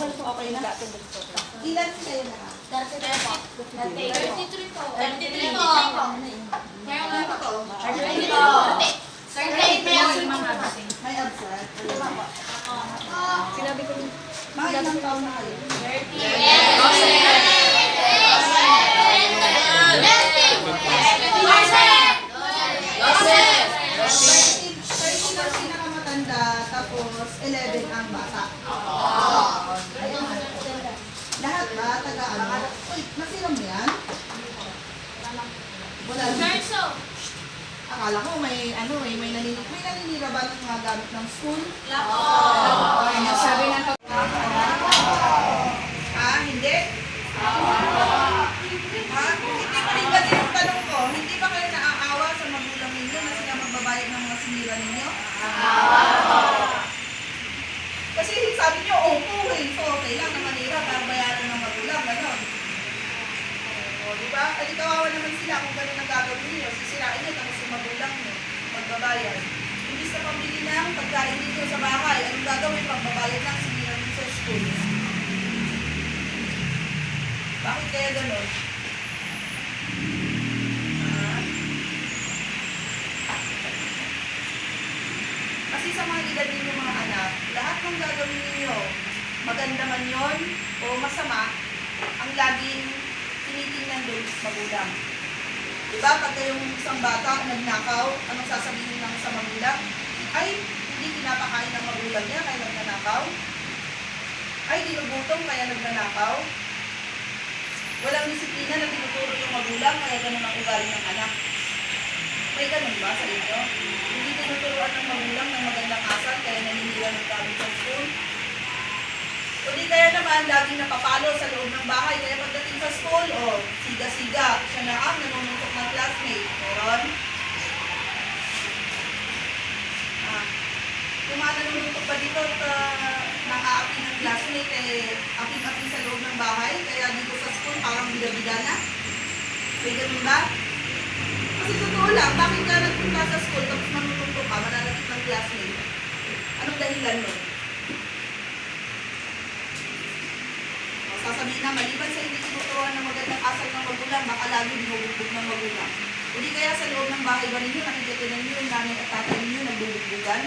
Okay na? Ilan kayo na? 33 po. 33 po. 33 po. Ngayon nga po. 38 po. 38 po yung mga May absent. Sinabi ko Mga ilang taon na kayo? 13 ang pinakamatanda, tapos 11 ang bata. Ayun. Lahat ba? Taga-ano? Uy, nasira mo yan? Wala. Akala ko may naninira ba ng mga gamit ng school? Sabi ng Hindi? Hindi pa rin ba yung tanong ko? Hindi ba kayo naaawa sa magulang ninyo na sila magbabayad ng mga sinira ninyo? Kasi sabi nyo, so okay lang na manira para bayaran ng magulang, gano'n. O, di ba? Kasi kawawa naman sila kung gano'n ang gagawin ninyo. Sisirain nyo, tapos yung magulang nyo, magbabayad. Imbis na pambili ng pagkain ninyo sa bahay, anong gagawin? Pagbabayad ng sinira ninyo sa school. Bakit kaya gano'n? Kasi sa mga edad ninyo mga anak, lahat ng gagawin ninyo, maganda man yon o masama, ang laging tinitingnan doon sa magulang. Diba? Pag kayong isang bata nagnakaw, anong sasabihin ng sa magulang? Ay, hindi pinapakain ng magulang niya kaya nagnanakaw? Ay, dinugutom kaya nagnanakaw? Walang disiplina na tinuturo yung magulang kaya ganun ang ugali ng anak. May ganun ba sa inyo? Hindi tinuturuan ng magulang ng magandang asal kaya naninira ng gamit sa school? O di kaya naman, laging napapalo sa loob ng bahay kaya pagdating sa school, siga-siga, siya na ang nanununtok ng classmate. Meron? Kung mga nanununtok ba dito at naka-api ng classmate, api-api sa loob ng bahay, kaya dito sa school parang biga-biga na? May ganun ba? Kasi totoo lang, bakit ka nagpunta sa school tapos manununtok ka, mananakit ng classmate? Anong dahilan nun? Sasabihin na, maliban sa hindi tinuturuan ng magandang asal ng magulang, baka lagi binubugbog ng magulang. Hindi kaya sa loob ng bahay ba ninyo, nakikita ninyo yung nanay at tatay ninyo nagbubugbugan?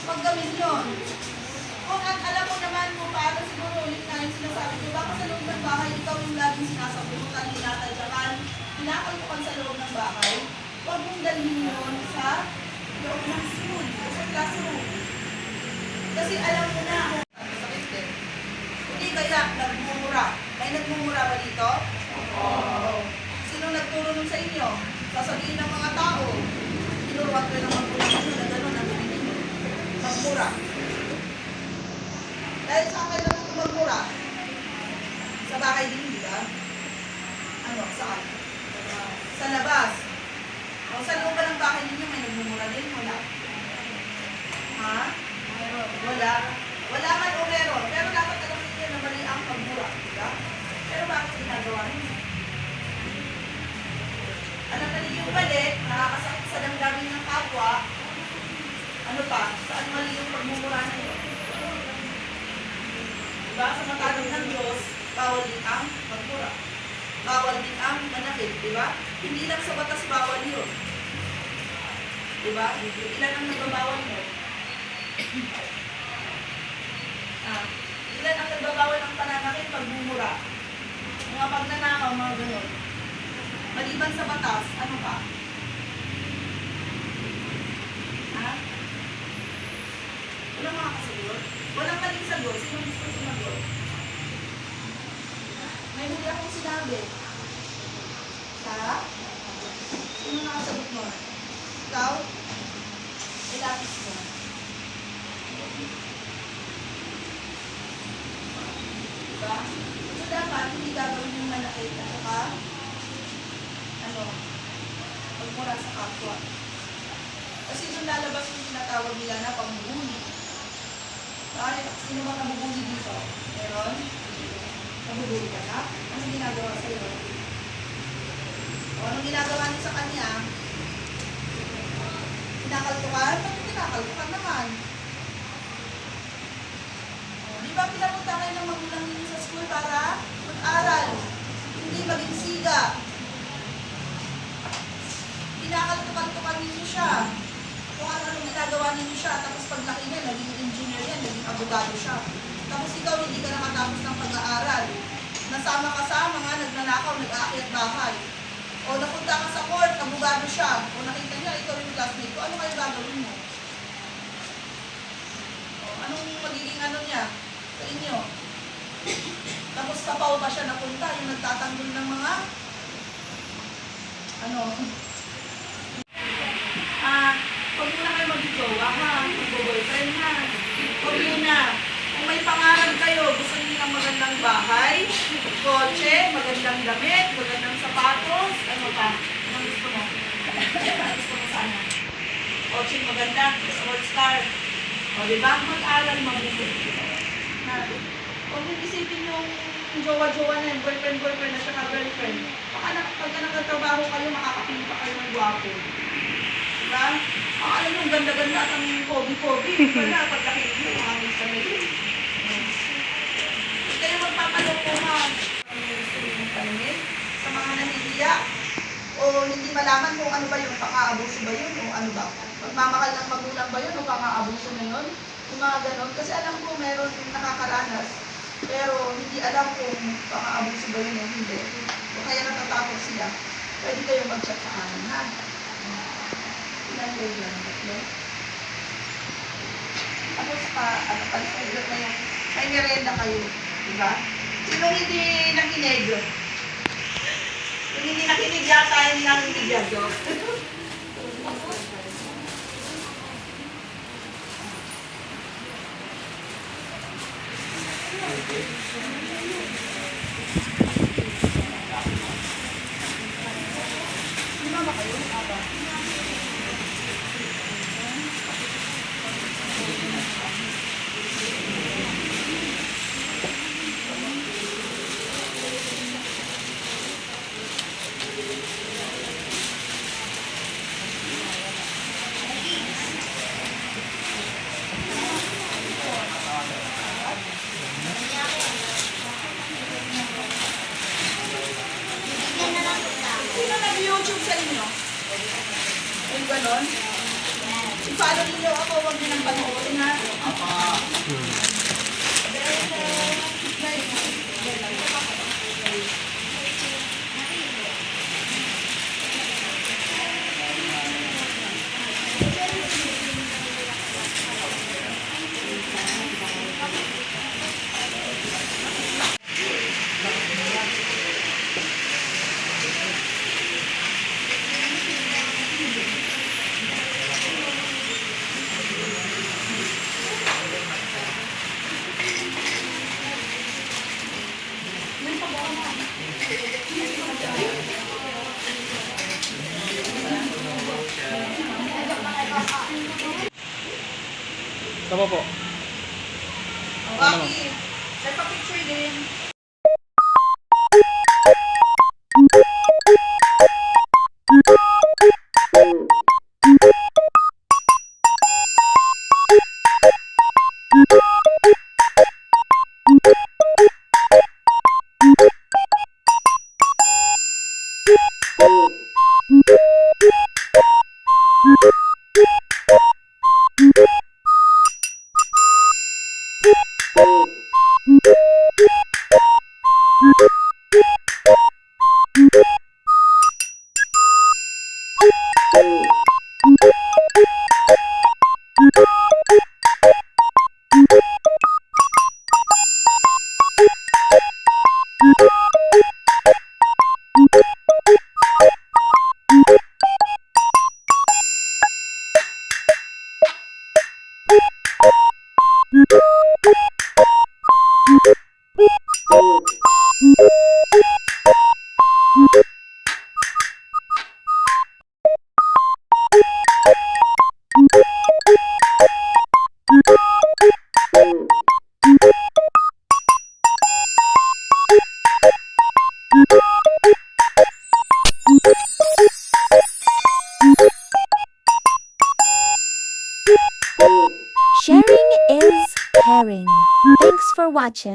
Huwag gawin yun. Kung alam mo naman kung paano siguro ulit na yung sinasabi ko, baka sa loob ng bahay, ikaw yung laging sinasabunutan, tinatadyakan, kinakalpukan sa loob ng bahay, huwag mong dalhin yun sa loob ng school o sa classroom. Kasi alam mo na kung ano sakit din. Hindi kaya nagmumura. May nagmumura ba dito? Oo. Sino nagturo nun sa inyo? Sasabihin ng mga tao, tinuruan ko ng magulang nyo na gano'n ang gawin ninyo. Magmura. Dahil saan kayo naman magmura? Sa bahay din, di ba? Ano? Saan? Sa labas. O sa loob ba ng bahay ninyo may nagmumura din? Wala. Ha? Wala. Wala man o meron. Pero dapat alam ninyo na mali ang pagmura. Diba? Pero bakit ginagawa ninyo? Alam na ninyo mali, nakakasakit sa damdamin ng kapwa. Ano pa? Saan mali yung pagmumura ninyo? Diba? Sa matanong ng Diyos, bawal din ang magmura. Bawal din ang manakit, diba? Hindi lang sa batas bawal yun. Diba? Ilan ang nagbabawal mo? Ilan ang nagbabawal ng pananakit, pagmumura? Mga pagnanakaw, mga gano'n. Maliban sa batas, ano pa? Ha? Walang makakasagot? Walang maling sagot. Sino gusto sumagot? May huli akong sinabi. Ha? Sino nakasagot mo? Ikaw? Ilapis mo. Diba? So dapat, hindi gagawin yung manakit at saka magmura sa kapwa. Kasi doon lalabas yung tinatawag nila na pambubuli. Sino ba nabubuli dito? Meron? Nabubuli ka na? Anong ginagawa sa'yo? O anong ginagawa niyo sa kanya? kinakaltukan? Ba't kinakaltukan naman? Di ba pinapunta kayo ng magulang ninyo sa school para mag-aral? Hindi maging siga. Kinakaltukan ninyo siya. Kung ano-ano ginagawa ninyo siya, tapos paglaki niya, naging engineer yan, naging abogado siya. Tapos ikaw hindi ka nakatapos ng pag-aaral. Nasama-kasama nga, nagnanakaw, nag-aakyat bahay. O napunta ka sa court, abogado siya. O nakita niya, ikaw yung classmate ko, ano kayo gagawin mo? O, anong magiging ano niya sa inyo? Tapos sa PAW pa siya napunta, yung nagtatanggol ng mga ano? Huwag muna kayo mag-jowa ha, mag-boyfriend ha. Huwag muna. Kung may pangarap kayo, gusto niyo ng magandang bahay, kotse, magandang damit, magandang sapatos, ano pa? Ano gusto mo? Ano gusto mo sana? Kotse maganda, sports car. O diba? Mag-aral mabuti. Huwag niyo isipin yung jowa-jowa na yun, boyfriend at saka girlfriend. Pagka nagtatrabaho kayo, makakapili pa kayo ng gwapo. Diba? Alam mo, ang ganda-ganda at ang pogi-pogi. Wala, paglaki mo, makakapili sa ngayon. Hindi kayo magpapaloko ha. Ano yung gusto yung paningin? Sa mga nahihiya? O hindi malaman kung ano ba yung pang-aabuso ba yun? O ano ba? Magmamahal ng magulang ba yun? O pang-aabuso na yun? Yung mga ganon. Kasi alam ko meron yung nakakaranas. Pero hindi alam kung pang-aabuso ba yun o hindi. O kaya natatakot sila. Pwede kayong mag-chat sa amin ha. Ilan kayo lang? Tatlo? Tapos pa, ano, palisagot na yung may merenda kayo. Diba? Sinong hindi nakinig? Yung hindi nakinig yata yung nakinig yata. Mama kayo? Aba. Sino nag-YouTube sa inyo? Yung ganon? I-follow ninyo ako, huwag nyo nang panoorin ha. Tama po. Bakit? Sa pa-picture din. Sharing is caring. Thanks for watching.